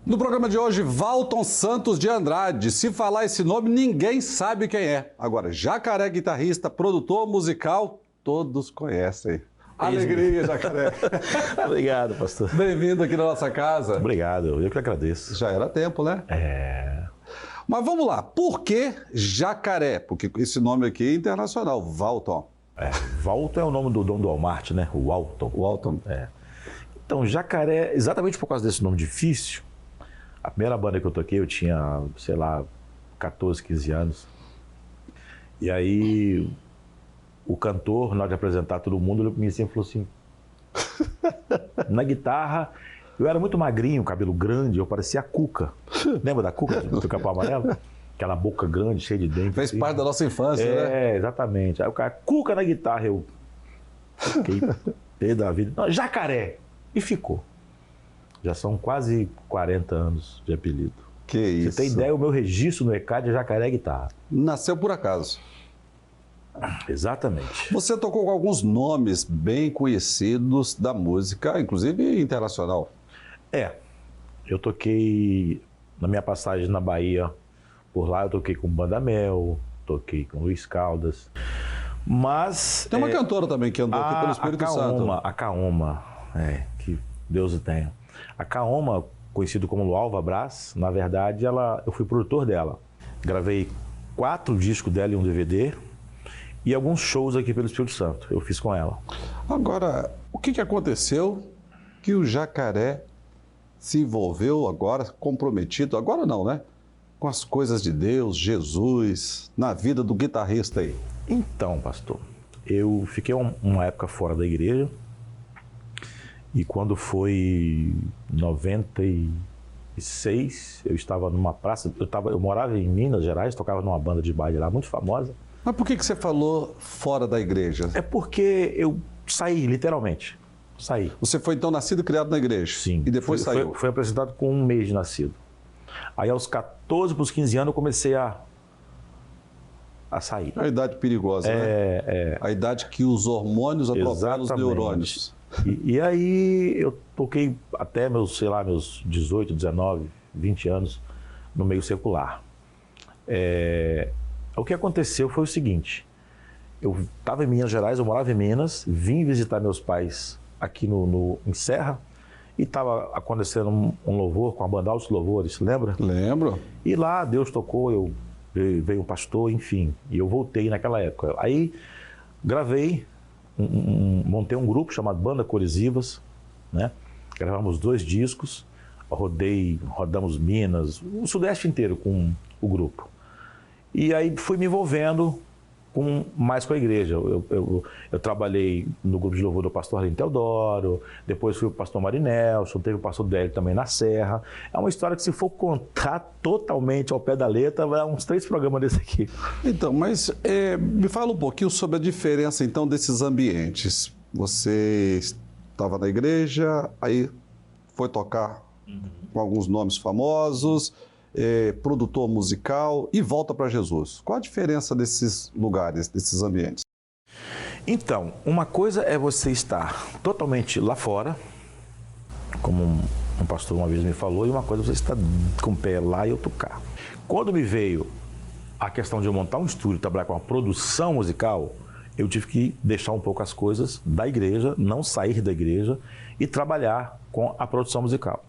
No programa de hoje, Valton Santos de Andrade. Se falar esse nome, ninguém sabe quem é. Agora, Jacaré, guitarrista, produtor musical, todos conhecem. Alegria, Jacaré. Obrigado, pastor. Bem-vindo aqui na nossa casa. Obrigado, eu que agradeço. Já era tempo, né? Mas vamos lá, por que Jacaré? Porque esse nome aqui é internacional, Valton. Valton é o nome do dono do Walmart, né? O Walton. Walton. Então, Jacaré, exatamente por causa desse nome difícil, a primeira banda que eu toquei, eu tinha, sei lá, 14, 15 anos. E aí, o cantor, na hora de apresentar todo mundo, olhou para mim assim e falou assim... Na guitarra, eu era muito magrinho, cabelo grande, eu parecia a Cuca. Lembra da Cuca, do Capão Amarelo? Aquela boca grande, cheia de dentes. Fez assim. parte da nossa infância, né? Exatamente. Aí o cara, Cuca na guitarra, eu fiquei pé da vida. Não, Jacaré. E ficou. Já são quase 40 anos de apelido. Que isso. Você tem ideia, o meu registro no ECAD é Jacaré Guitarra. Nasceu por acaso. Exatamente. Você tocou com alguns nomes bem conhecidos da música, inclusive internacional. Eu toquei, na minha passagem na Bahia, por lá eu toquei com Banda Mel, toquei com Luiz Caldas, mas... Tem uma cantora também que andou aqui pelo Espírito Santo. A Kaoma, que Deus o tenha. A Kaoma, conhecido como Lualva Brás, na verdade, eu fui produtor dela. Gravei 4 discos dela e um DVD e alguns shows aqui pelo Espírito Santo, eu fiz com ela. Agora, o que aconteceu que o Jacaré se envolveu agora, comprometido, agora não, né? Com as coisas de Deus, Jesus, na vida do guitarrista aí? Então, pastor, eu fiquei uma época fora da igreja e quando foi 96, eu estava numa praça, eu morava em Minas Gerais, tocava numa banda de baile lá muito famosa. Mas por que você falou fora da igreja? É porque eu saí, literalmente, saí. Você foi então nascido e criado na igreja? Sim. E depois saiu? Foi apresentado com 1 mês de nascido. Aí aos 14 para os 15 anos eu comecei a sair. É a idade perigosa, né? A idade que os hormônios atropelam os neurônios. E aí eu toquei até meus 18, 19, 20 anos no meio secular. O que aconteceu foi o seguinte, eu estava em Minas Gerais, eu morava em Minas, vim visitar meus pais aqui em Serra e estava acontecendo um louvor com a banda Altos Louvores, lembra? Lembro. E lá Deus tocou, veio um pastor, enfim, e eu voltei naquela época. Aí gravei, montei um grupo chamado Banda Corisivas, né? Gravamos 2 discos, rodamos Minas, o Sudeste inteiro com o grupo. E aí fui me envolvendo mais com a igreja. Eu trabalhei no grupo de louvor do pastor Arlindo Teodoro, depois fui o pastor Marinelson, teve o pastor Délio também na Serra. É uma história que, se for contar totalmente ao pé da letra, vai dar uns 3 programas desse aqui. Então, mas me fala um pouquinho sobre a diferença então desses ambientes. Você estava na igreja, aí foi tocar com alguns nomes famosos, produtor musical e volta para Jesus. Qual a diferença desses lugares, desses ambientes? Então, uma coisa é você estar totalmente lá fora, como um pastor uma vez me falou, e uma coisa é você estar com o pé lá e eu tocar. Quando me veio a questão de eu montar um estúdio e trabalhar com a produção musical, eu tive que deixar um pouco as coisas da igreja, não sair da igreja e trabalhar com a produção musical.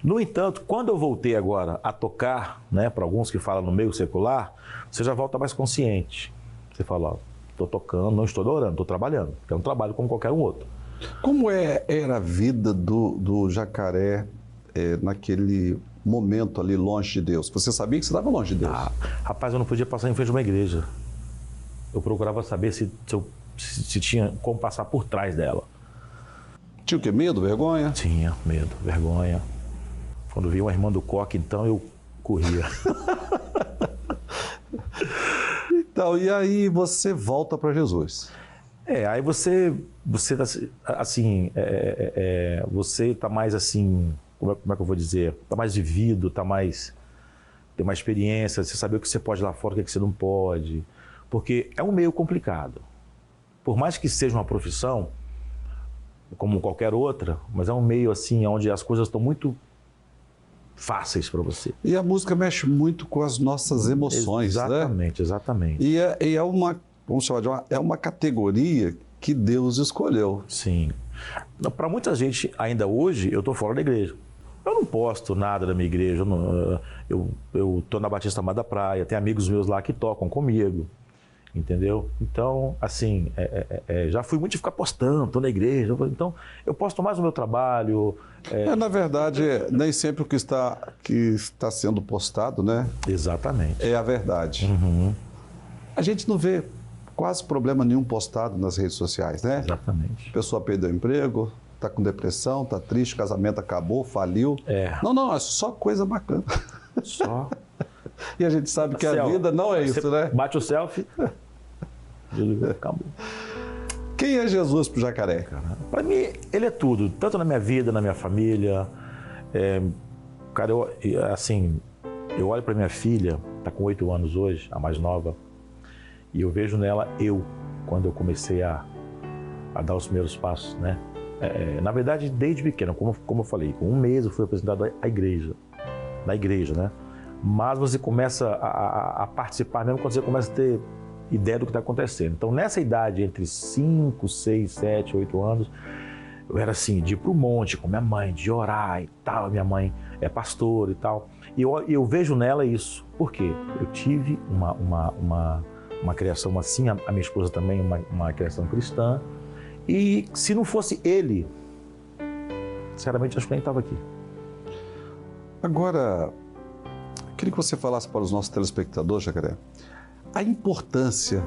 No entanto, quando eu voltei agora a tocar, né, para alguns que falam no meio secular, você já volta mais consciente. Você fala, ó, estou tocando, não estou adorando, estou trabalhando. É um trabalho como qualquer um outro. Como era a vida do Jacaré naquele momento ali longe de Deus? Você sabia que você estava longe de Deus? Rapaz, eu não podia passar em frente de uma igreja. Eu procurava saber se tinha como passar por trás dela. Tinha o quê? Medo, vergonha? Tinha medo, vergonha. Quando via uma irmã do coque, então eu corria. Então, e aí você volta para Jesus? Aí você assim, você está mais assim, como é que eu vou dizer? Está mais vivido, tem mais experiência, você sabe o que você pode lá fora, o que você não pode. Porque é um meio complicado. Por mais que seja uma profissão, como qualquer outra, mas é um meio assim, onde as coisas estão muito fáceis para você. E a música mexe muito com as nossas emoções, exatamente, né? Exatamente. E é uma, vamos chamar de é uma categoria que Deus escolheu. Sim. Para muita gente, ainda hoje, eu estou fora da igreja. Eu não posto nada da minha igreja. Eu estou na Batista Amada Praia, tem amigos meus lá que tocam comigo. Entendeu? Então, assim, já fui muito de ficar postando, estou na igreja. Então, eu posto mais o meu trabalho. Na verdade, nem sempre o que está sendo postado, né? Exatamente. É a verdade. Uhum. A gente não vê quase problema nenhum postado nas redes sociais, né? Exatamente. A pessoa perdeu o emprego, está com depressão, está triste, o casamento acabou, faliu. Não, é só coisa bacana. Só. E a gente sabe que a vida não é isso, né? Bate o selfie. Acabou. Quem é Jesus pro Jacaré? Para mim, ele é tudo, tanto na minha vida, na minha família. Cara, eu olho para minha filha, está com 8 anos hoje, a mais nova, e eu vejo nela quando eu comecei a dar os primeiros passos, né? Na verdade, desde pequeno, como eu falei, com 1 mês eu fui apresentado na igreja, né? Mas você começa a participar mesmo quando você começa a ter ideia do que está acontecendo. Então, nessa idade, entre 5, 6, 7, 8 anos, eu era assim, de ir para o monte com minha mãe, de orar e tal. Minha mãe é pastora e tal. E eu vejo nela isso. Por quê? Eu tive uma criação assim, a minha esposa também, uma criação cristã. E se não fosse ele, sinceramente, acho que nem estava aqui. Agora, queria que você falasse para os nossos telespectadores, Jacaré, a importância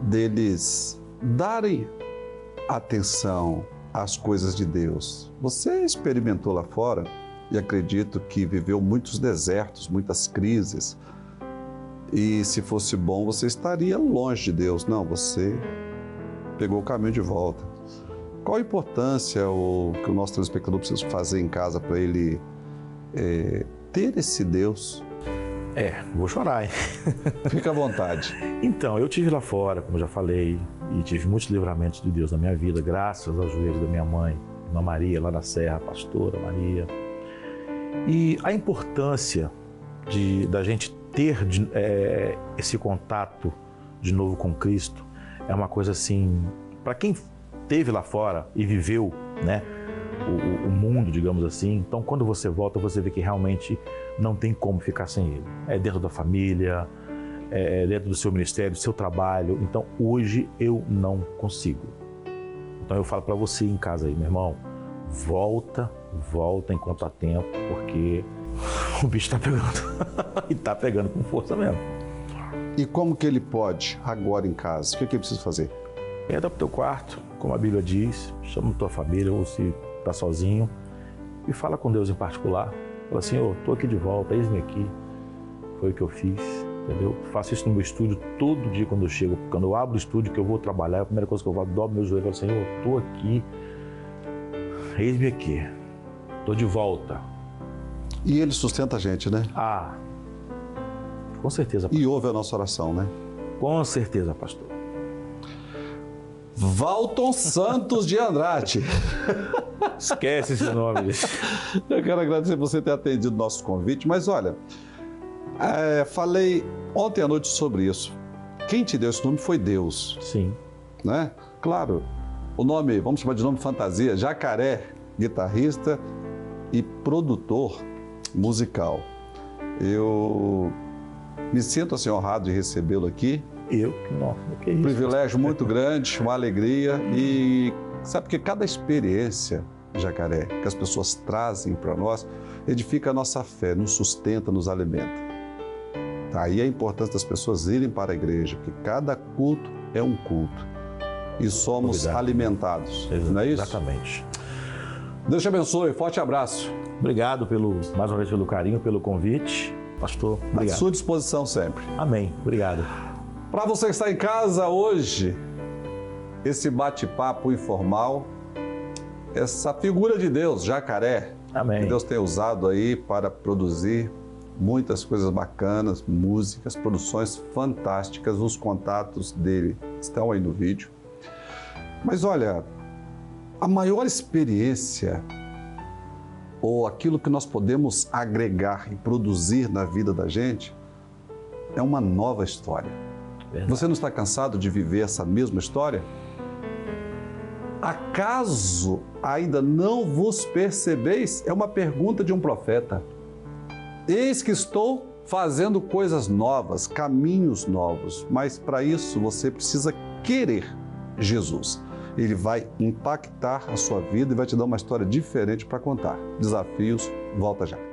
deles darem atenção às coisas de Deus. Você experimentou lá fora e acredito que viveu muitos desertos, muitas crises. E se fosse bom, você estaria longe de Deus. Não, você pegou o caminho de volta. Qual a importância que o nosso telespectador precisa fazer em casa para ele ter esse Deus? Vou chorar, hein? Fica à vontade. Então, eu tive lá fora, como já falei, e tive muitos livramentos de Deus na minha vida, graças aos joelhos da minha mãe, Irmã Maria, lá na Serra, a pastora Maria. E a importância da gente ter esse contato de novo com Cristo é uma coisa assim, para quem esteve lá fora e viveu, né, o mundo, digamos assim, então quando você volta, você vê que realmente não tem como ficar sem ele. É dentro da família, é dentro do seu ministério, do seu trabalho. Então hoje eu não consigo. Então eu falo para você em casa aí, meu irmão, volta enquanto há tempo, porque o bicho está pegando. E está pegando com força mesmo. E como que ele pode, agora em casa? O que ele precisa fazer? Entra pro teu quarto, como a Bíblia diz, chama tua família, ou se está sozinho, e fala com Deus em particular. Fala assim, estou aqui de volta, eis-me aqui. Foi o que eu fiz, entendeu? Faço isso no meu estúdio todo dia quando eu chego. Quando eu abro o estúdio, que eu vou trabalhar, a primeira coisa que eu faço, dobro meu joelho e falo, Senhor, estou aqui, eis-me aqui, estou de volta. E ele sustenta a gente, né? Com certeza, pastor. E ouve a nossa oração, né? Com certeza, pastor. Valton Santos de Andrade. Esquece esse nome. Eu quero agradecer você ter atendido o nosso convite, mas olha, falei ontem à noite sobre isso. Quem te deu esse nome foi Deus. Sim. Né? Claro, o nome, vamos chamar de nome fantasia, Jacaré, guitarrista e produtor musical. Eu me sinto assim honrado de recebê-lo aqui. Nossa, que isso? Um privilégio muito grande, uma alegria. E sabe que cada experiência, Jacaré, que as pessoas trazem para nós, edifica a nossa fé, nos sustenta, nos alimenta. Aí a importância das pessoas irem para a igreja, porque cada culto é um culto. E somos alimentados, não é isso? Exatamente. Deus te abençoe, forte abraço. Obrigado mais uma vez pelo carinho, pelo convite. Pastor, obrigado. À sua disposição sempre. Amém, obrigado. Para você que está em casa hoje, esse bate-papo informal, essa figura de Deus, Jacaré, amém, que Deus tem usado aí para produzir muitas coisas bacanas, músicas, produções fantásticas, os contatos dele estão aí no vídeo. Mas olha, a maior experiência ou aquilo que nós podemos agregar e produzir na vida da gente, é uma nova história. Verdade. Você não está cansado de viver essa mesma história? Acaso ainda não vos percebeis? É uma pergunta de um profeta. Eis que estou fazendo coisas novas, caminhos novos, mas para isso você precisa querer Jesus. Ele vai impactar a sua vida e vai te dar uma história diferente para contar. Desafios, volta já.